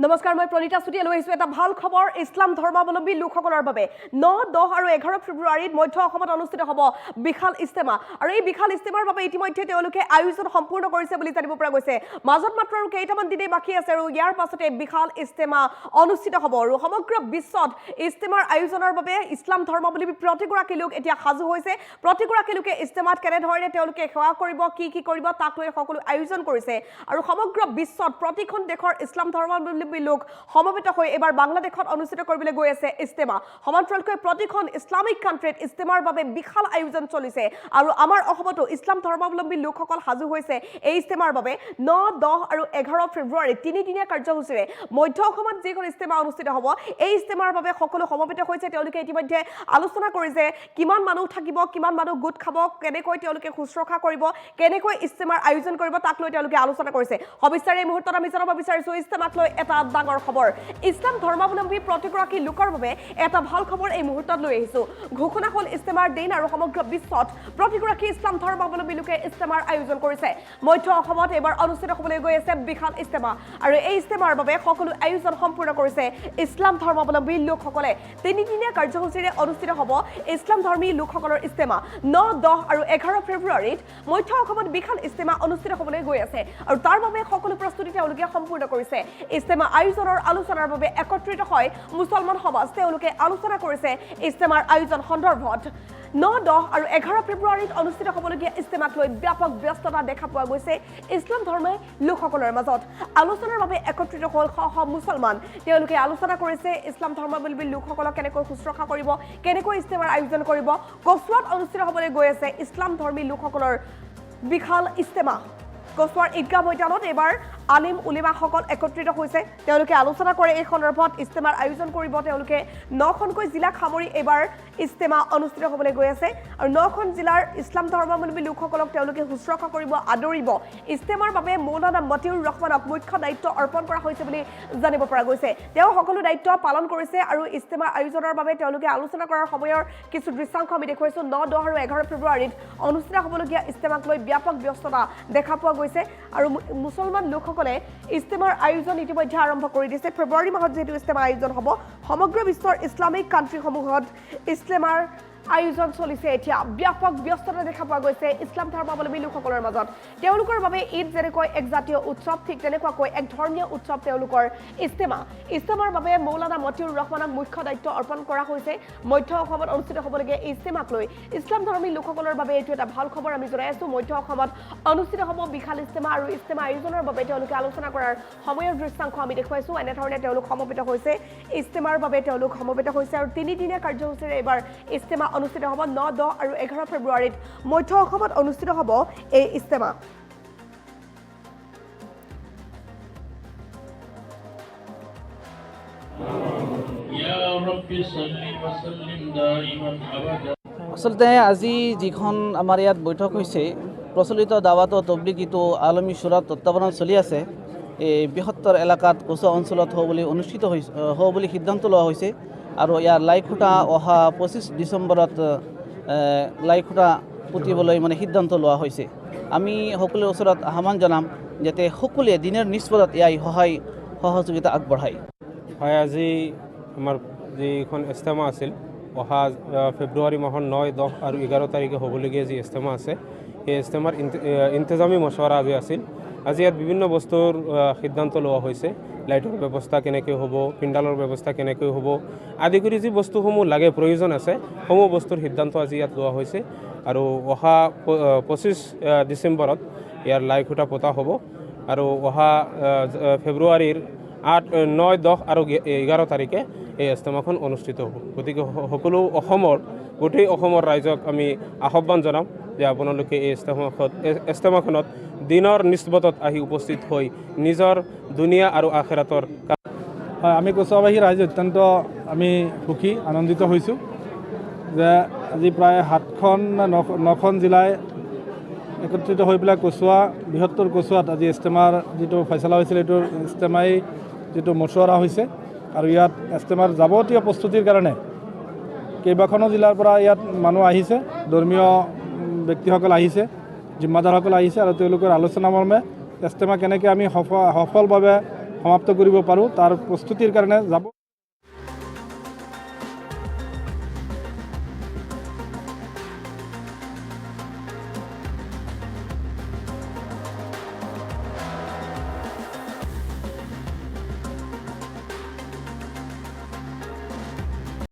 নমস্কাৰ মই প্ৰণীতা চুটিয়া লৈ আহিছোঁ এটা ভাল খবৰ ইছলাম ধৰ্মাৱলম্বী লোকসকলৰ বাবে 9, 10 আৰু 11 ফেব্ৰুৱাৰীত মধ্য অসমত অনুষ্ঠিত হ'ব বিশাল ইস্তেমা আৰু এই বিশাল ইস্তেমাৰ বাবে ইতিমধ্যে তেওঁলোকে আয়োজন সম্পূৰ্ণ কৰিছে বুলি জানিব পৰা গৈছে মাজত মাত্ৰ আৰু কেইটামান দিনেই বাকী আছে আৰু ইয়াৰ পাছতে বিশাল ইস্তেমা অনুষ্ঠিত হ'ব আৰু সমগ্ৰ বিশ্বত ইস্তেমাৰ আয়োজনৰ বাবে ইছলাম ধৰ্মাৱলম্বী প্ৰতিগৰাকী লোক এতিয়া সাজু হৈছে প্ৰতিগৰাকী লোকে ইস্তেমাত কেনেধৰণে তেওঁলোকে সেৱা কৰিব কি কৰিব তাক লৈ সকলো আয়োজন কৰিছে আৰু সমগ্ৰ বিশ্বত প্ৰতিখন দেশৰ ইছলাম ধৰ্মাৱলম্বী লোক সমবেত হৈ এবাৰ বাংলাদেশত অনুষ্ঠিত কৰিবলৈ গৈ আছে ইস্তেমা সমান্তৰালকৈ প্ৰতিখন ইছলামিক কাণ্ট্ৰিত ইস্তেমাৰ বাবে বিশাল আয়োজন চলিছে আৰু আমাৰ অসমতো ইছলাম ধৰ্মাৱলম্বী লোকসকল সাজু হৈছে এই ইস্তেমাৰ বাবে 9, 10 আৰু 11 ফেব্ৰুৱাৰীত তিনিদিনীয়া কাৰ্যসূচীৰে মধ্য অসমত যিখন ইস্তেমা অনুষ্ঠিত হ'ব এই ইস্তেমাৰ বাবে সকলো সমবেত হৈছে তেওঁলোকে ইতিমধ্যে আলোচনা কৰিছে কিমান মানুহ থাকিব কিমান মানুহ গোট খাব কেনেকৈ তেওঁলোকে শুশ্ৰূষা কৰিব কেনেকৈ ইস্তেমাৰ আয়োজন কৰিব তাক লৈ তেওঁলোকে আলোচনা কৰিছে সবিস্তাৰে এই মুহূৰ্তত আমি জনাব বিচাৰিছোঁ ইস্তেমাক লৈ এটা ডাঙৰ খবৰ ইছলাম ধৰ্মাৱলম্বী প্ৰতিগৰাকী লোকৰ বাবে এটা ভাল খবৰ এই মুহূৰ্তত লৈ আহিছোঁ ঘোষণা হ'ল ইস্তেমাৰ দিন আৰু সমগ্ৰ বিশ্বত প্ৰতিগৰাকী ইছলাম ধৰ্মাৱলম্বী লোকে ইস্তেমাৰ আয়োজন কৰিছে মধ্য অসমত এবাৰ অনুষ্ঠিত হ'বলৈ গৈ আছে বিশাল ইস্তেমা আৰু এই ইস্তেমাৰ বাবে সকলো আয়োজন সম্পূৰ্ণ কৰিছে ইছলাম ধৰ্মাৱলম্বী লোকসকলে তিনিদিনীয়া কাৰ্যসূচীৰে অনুষ্ঠিত হ'ব ইছলাম ধৰ্মী লোকসকলৰ ইস্তেমা 9, 10 আৰু 11 ফেব্ৰুৱাৰীত মধ্য অসমত বিশাল ইস্তেমা অনুষ্ঠিত হ'বলৈ গৈ আছে আৰু তাৰ বাবে সকলো প্ৰস্তুতি তেওঁলোকে সম্পূৰ্ণ কৰিছে ইস্তেমা আয়োজনৰ আলোচনাৰ বাবে একত্ৰিত হয় মুছলমান সমাজ তেওঁলোকে আলোচনা কৰিছে ইস্তেমাৰ আয়োজন সন্দৰ্ভত 9, 10 আৰু 11 ফেব্ৰুৱাৰীত অনুষ্ঠিত হ'বলগীয়া ইস্তেমাক লৈ ব্যাপক ব্যস্ততা দেখা পোৱা গৈছে ইছলাম ধৰ্মীয় লোকসকলৰ মাজত আলোচনাৰ বাবে একত্ৰিত হ'ল শ মুছলমান তেওঁলোকে আলোচনা কৰিছে ইছলাম ধৰ্মাৱলম্বী লোকসকলক কেনেকৈ শুশ্ৰূষা কৰিব কেনেকৈ ইস্তেমাৰ আয়োজন কৰিব কচুৱাত অনুষ্ঠিত হ'বলৈ গৈ আছে ইছলাম ধৰ্মী লোকসকলৰ বিশাল ইস্তেমা কচুৱাৰ ঈদগাহ ময়দানত এবাৰ আলিম উলিমাসকল একত্ৰিত হৈছে তেওঁলোকে আলোচনা কৰে এই সন্দৰ্ভত ইস্তেমাৰ আয়োজন কৰিব তেওঁলোকে 9খনকৈ জিলাক সামৰি এবাৰ ইস্তেমা অনুষ্ঠিত হ'বলৈ গৈ আছে আৰু 9খন জিলাৰ ইছলাম ধৰ্মাৱলম্বী লোকসকলক তেওঁলোকে শুশ্ৰূষা কৰিব আদৰিব ইস্তেমাৰ বাবে মৌলানা মতিউৰ ৰহমানক মুখ্য দায়িত্ব অৰ্পণ কৰা হৈছে বুলি জানিব পৰা গৈছে তেওঁ সকলো দায়িত্ব পালন কৰিছে আৰু ইস্তেমাৰ আয়োজনৰ বাবে তেওঁলোকে আলোচনা কৰাৰ সময়ৰ কিছু দৃশ্যাংশ আমি দেখুৱাইছোঁ 9, 10 আৰু 11 ফেব্ৰুৱাৰীত অনুষ্ঠিত হ'বলগীয়া ইস্তেমাক লৈ ব্যাপক ব্যস্ততা দেখা পোৱা গৈছে আৰু মুছলমান লোকসকলে ইস্তেমাৰ আয়োজন ইতিমধ্যে আৰম্ভ কৰি দিছে ফেব্ৰুৱাৰী মাহত যেহেতু ইস্তেমা আয়োজন হ'ব সমগ্ৰ বিশ্বৰ ইছলামিক কাণ্ট্ৰিসমূহত ইস্তেমাৰ আয়োজন চলিছে এতিয়া ব্যাপক ব্যস্ততা দেখা পোৱা গৈছে ইছলাম ধৰ্মাৱলম্বী লোকসকলৰ মাজত তেওঁলোকৰ বাবে ঈদ যেনেকৈ এক জাতীয় উৎসৱ ঠিক তেনেকুৱাকৈ এক ধৰ্মীয় উৎসৱ তেওঁলোকৰ ইস্তেমাৰ বাবে মৌলানা মতিউৰ ৰহমানক মুখ্য দায়িত্ব অৰ্পণ কৰা হৈছে মধ্য অসমত অনুষ্ঠিত হ'বলগীয়া ইস্তেমাক লৈ ইছলাম ধৰ্মী লোকসকলৰ বাবে এইটো এটা ভাল খবৰ আমি জনাই আছোঁ মধ্য অসমত অনুষ্ঠিত হ'ব বিশাল ইস্তেমা আৰু ইস্তেমা আয়োজনৰ বাবে তেওঁলোকে আলোচনা কৰাৰ সময়ৰ দৃশ্যাংশ আমি দেখুৱাইছোঁ এনেধৰণে তেওঁলোক সমবেত হৈছে ইস্তেমাৰ বাবে তেওঁলোক সমবেত হৈছে আৰু তিনিদিনীয়া কাৰ্যসূচীৰে এইবাৰ ইস্তেমা অনুষ্ঠিত হ'ব 9, 10 আৰু 11 ফেব্ৰুৱাৰীত মধ্য অসমত অনুষ্ঠিত হ'ব এই ইস্তেমা আচলতে আজি যিখন আমাৰ ইয়াত বৈঠক হৈছে প্ৰচলিত দাৱাত ও তবলিগীটো আলমী চূড়াত তত্বাৱধান চলি আছে এই বৃহত্তৰ এলেকাত কচুৱা অঞ্চলত হ'ব বুলি সিদ্ধান্ত লোৱা হৈছে আৰু ইয়াৰ লাইখুটা অহা 25 ডিচেম্বৰত লাইখুটা পুতিবলৈ সিদ্ধান্ত লোৱা হৈছে আমি সকলোৰে ওচৰত আহ্বান জনাম যাতে সকলোৱে দিনৰ নিষ্পত্তিত ইয়াৰ সহায় সহযোগিতা আগবঢ়ায় হয় আজি আমাৰ যিখন ইস্তেমা আছিল অহা ফেব্ৰুৱাৰী মাহৰ 9, 10 আৰু 11 তাৰিখে হ'বলগীয়া যি ইস্তেমা আছে সেই ইস্তেমাৰ ইন্তজামী মছৱাৰা আজি আছিল আজি ইয়াত বিভিন্ন বস্তুৰ সিদ্ধান্ত লোৱা হৈছে লাইটৰ ব্যৱস্থা কেনেকৈ হ'ব পিণ্ডালৰ ব্যৱস্থা কেনেকৈ হ'ব আদি কৰি যি বস্তুসমূহ লাগে প্ৰয়োজন আছে সমূহ বস্তুৰ সিদ্ধান্ত আজি ইয়াত লোৱা হৈছে আৰু অহা 25 ডিচেম্বৰত ইয়াৰ লাইখুটা পতা হ'ব আৰু অহা ফেব্ৰুৱাৰীৰ 8, 9, 10 আৰু 11 তাৰিখে এই ইস্তেমাখন অনুষ্ঠিত হ'ব গতিকে গোটেই অসমৰ ৰাইজক আমি আহ্বান জনাম যে আপোনালোকে এই ইস্তেমাখনত দিনৰ নিষ্পত্তিত আহি উপস্থিত হৈ নিজৰ দুনিয়া আৰু আখিৰাতৰ হয় আমি কচুৱাবাসী ৰাইজ অত্যন্ত আমি সুখী আনন্দিত হৈছোঁ যে আজি প্ৰায় 7খন 9খন জিলাই একত্ৰিত হৈ পেলাই বৃহত্তৰ কচুৱাত আজি ইস্তেমাৰ যিটো ফয়ছলা হৈছিল এইটো ইস্তেমাই যিটো মছৱাৰা হৈছে আৰু ইয়াত ইস্তেমাৰ যাৱতীয় প্ৰস্তুতিৰ কাৰণে কেইবাখনো জিলাৰ পৰা ইয়াত মানুহ আহিছে ধৰ্মীয় ব্যক্তিসকল আহিছে জিম্মাদাৰসকল আহিছে আৰু তেওঁলোকৰ আলোচনা মৰ্মে ইস্তেমা কেনেকৈ আমি সফলভাৱে সমাপ্ত কৰিব পাৰোঁ তাৰ প্ৰস্তুতিৰ কাৰণে যাব।